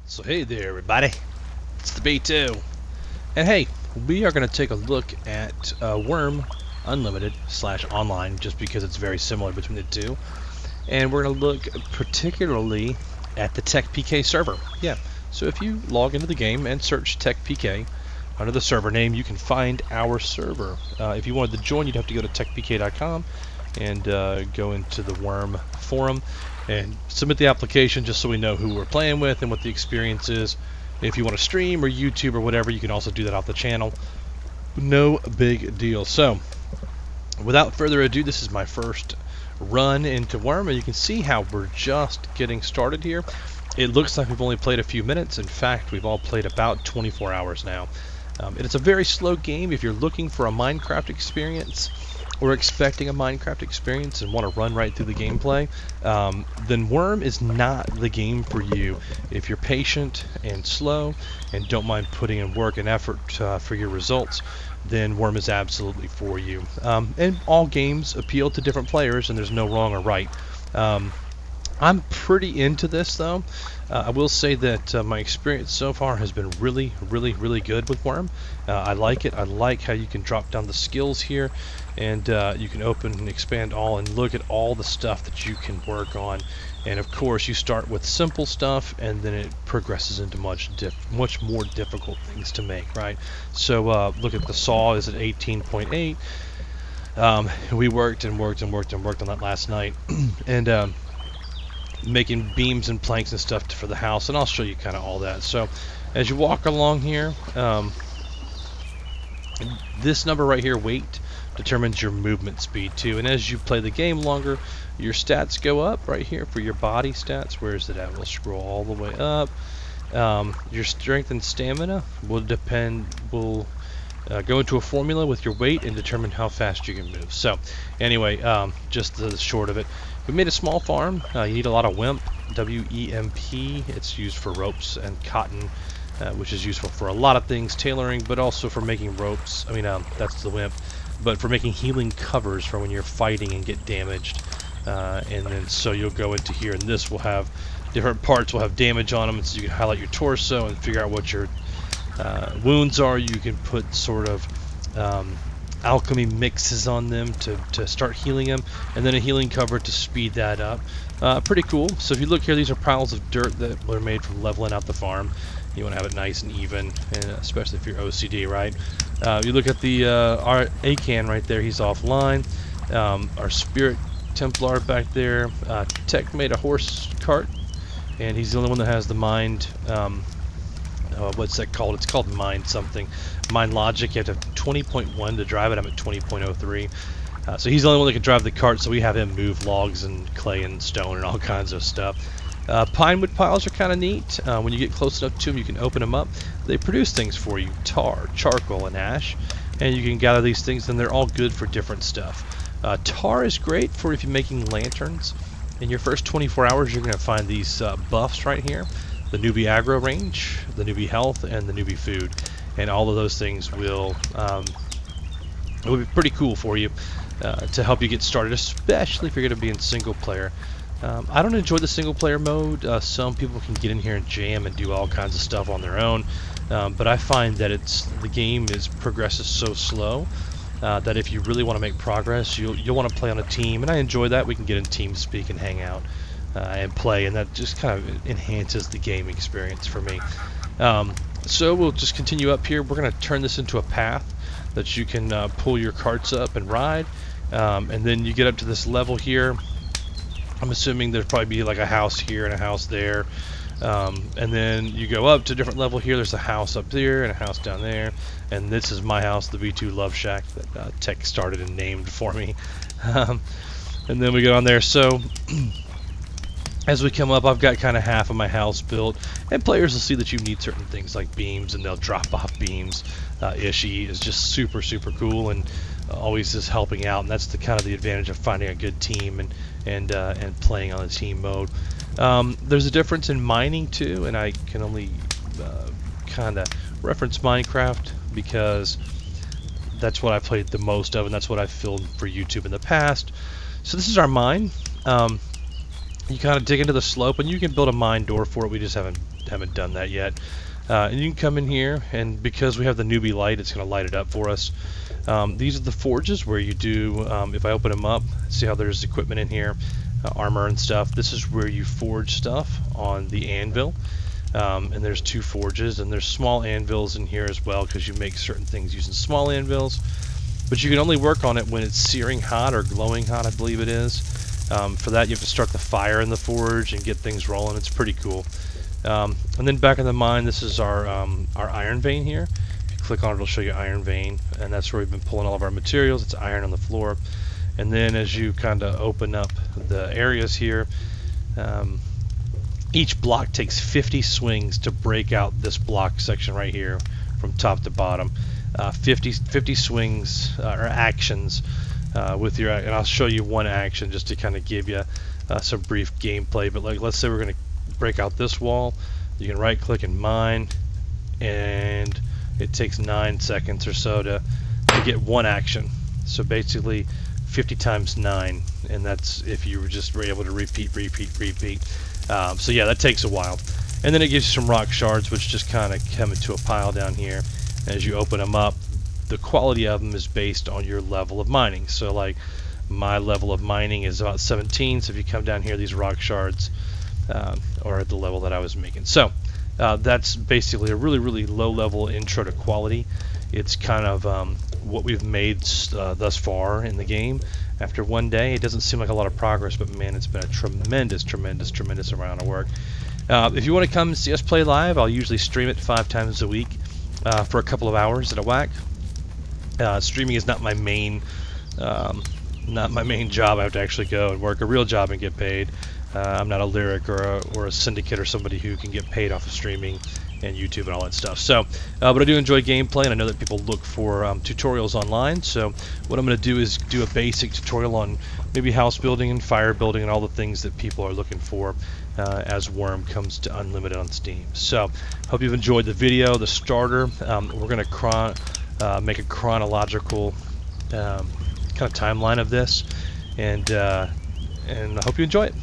So hey there everybody, it's the B2, and hey, we are going to take a look at Wurm Unlimited / online, just because it's very similar between the two, and we're going to look particularly at the TechPK server. Yeah, so if you log into the game and search TechPK under the server name, you can find our server. If you wanted to join, you'd have to go to techpk.com and go into the Wurm forum and submit the application, just so we know who we're playing with and what the experience is. If you want to stream or YouTube or whatever, you can also do that off the channel. No big deal. So without further ado, this is my first run into Wurm, and you can see how we're just getting started here. It looks like we've only played a few minutes. In fact, we've all played about 24 hours now. It's a very slow game. If you're looking for a Minecraft experience, or expecting a Minecraft experience and want to run right through the gameplay, then Wurm is not the game for you. If you're patient and slow and don't mind putting in work and effort for your results, then Wurm is absolutely for you. And all games appeal to different players, and there's no wrong or right. I'm pretty into this though. I will say that my experience so far has been really good with Wurm. I like it. I like how you can drop down the skills here, and you can open and expand all and look at all the stuff that you can work on. And of course, you start with simple stuff, and then it progresses into much more difficult things to make, right? So look at the saw is at 18.8. We worked on that last night, and making beams and planks and stuff for the house, and I'll show you kind of all that. So as you walk along here, this number right here, weight, determines your movement speed too, and as you play the game longer, your stats go up right here for your body stats. Where is it at? We'll scroll all the way up. Your strength and stamina will go into a formula with your weight and determine how fast you can move. So anyway, just the short of it, we made a small farm. You need a lot of WEMP, W-E-M-P. It's used for ropes and cotton, which is useful for a lot of things, tailoring, but also for making ropes. I mean, that's the WEMP, but for making healing covers for when you're fighting and get damaged. And then so you'll go into here, and this will have different parts will have damage on them, and so you can highlight your torso and figure out what your wounds are. You can put sort of alchemy mixes on them to start healing them, and then a healing cover to speed that up. Pretty cool. So if you look here, these are piles of dirt that were made from leveling out the farm. You want to have it nice and even, and especially if you're OCD, right? You look at the our Acan right there, he's offline. Our Spirit Templar back there. Tech made a horse cart, and he's the only one that has the mind. What's that called? It's called Mind something. Mind Logic. You have to have 20.1 to drive it. I'm at 20.03. So he's the only one that can drive the cart, so we have him move logs and clay and stone and all kinds of stuff. Pine wood piles are kind of neat. When you get close enough to them, you can open them up. They produce things for you: tar, charcoal, and ash. And you can gather these things, and they're all good for different stuff. Tar is great for if you're making lanterns. In your first 24 hours, you're going to find these buffs right here: the newbie aggro range, the newbie health, and the newbie food. And all of those things will be pretty cool for you to help you get started, especially if you're going to be in single player. I don't enjoy the single player mode. Some people can get in here and jam and do all kinds of stuff on their own, but I find that the game progresses so slow that if you really want to make progress, you'll want to play on a team, and I enjoy that. We can get in team speak and hang out and play, and that just kind of enhances the game experience for me. So we'll just continue up here. We're going to turn this into a path that you can pull your carts up and ride, and then you get up to this level here. I'm assuming there'll probably be like a house here and a house there, and then you go up to a different level here. There's a house up there and a house down there, and this is my house, the V2 Love Shack that Tech started and named for me. And then we go on there. So as we come up, I've got kind of half of my house built, and players will see that you need certain things like beams, and they'll drop off beams. Ishii is just super cool, and always is helping out, and that's the kind of the advantage of finding a good team and playing on a team mode. There's a difference in mining too, and I can only kind of reference Minecraft because that's what I played the most of, and that's what I've filmed for YouTube in the past. So this is our mine. You kind of dig into the slope, and you can build a mine door for it. We just haven't haven't done that yet. And you can come in here, and because we have the newbie light, it's going to light it up for us. These are the forges where you do, if I open them up, see how there's equipment in here, armor and stuff. This is where you forge stuff on the anvil. And there's 2 forges, and there's small anvils in here as well, because you make certain things using small anvils. But you can only work on it when it's searing hot or glowing hot, I believe it is. For that, you have to start the fire in the forge and get things rolling. It's pretty cool. And then back in the mine, this is our iron vein here. If you click on it, it'll show you iron vein, and that's where we've been pulling all of our materials. It's iron on the floor. And then as you kind of open up the areas here, each block takes 50 swings to break out this block section right here from top to bottom. 50 swings or actions with your, and I'll show you one action just to kind of give you some brief gameplay. But like, let's say we're going to break out this wall. You can right click and mine, and it takes 9 seconds or so to get one action. So basically 50 times 9, and that's if you were able to repeat. So yeah, that takes a while. And then it gives you some rock shards, which just kind of come into a pile down here. As you open them up, the quality of them is based on your level of mining. So like my level of mining is about 17, so if you come down here, these rock shards are at the level that I was making. So that's basically a really low level intro to quality. It's kind of what we've made thus far in the game. After one day, it doesn't seem like a lot of progress, but man, it's been a tremendous amount of work. If you want to come see us play live, I'll usually stream it 5 times a week for a couple of hours at a whack. Streaming is not my main job. I have to actually go and work a real job and get paid. I'm not a lyric or a syndicate or somebody who can get paid off of streaming and YouTube and all that stuff. So, but I do enjoy gameplay, and I know that people look for tutorials online. So what I'm going to do is do a basic tutorial on maybe house building and fire building and all the things that people are looking for as Wurm comes to Unlimited on Steam. So hope you've enjoyed the video, the starter. We're going to make a chronological kind of timeline of this, and I hope you enjoy it.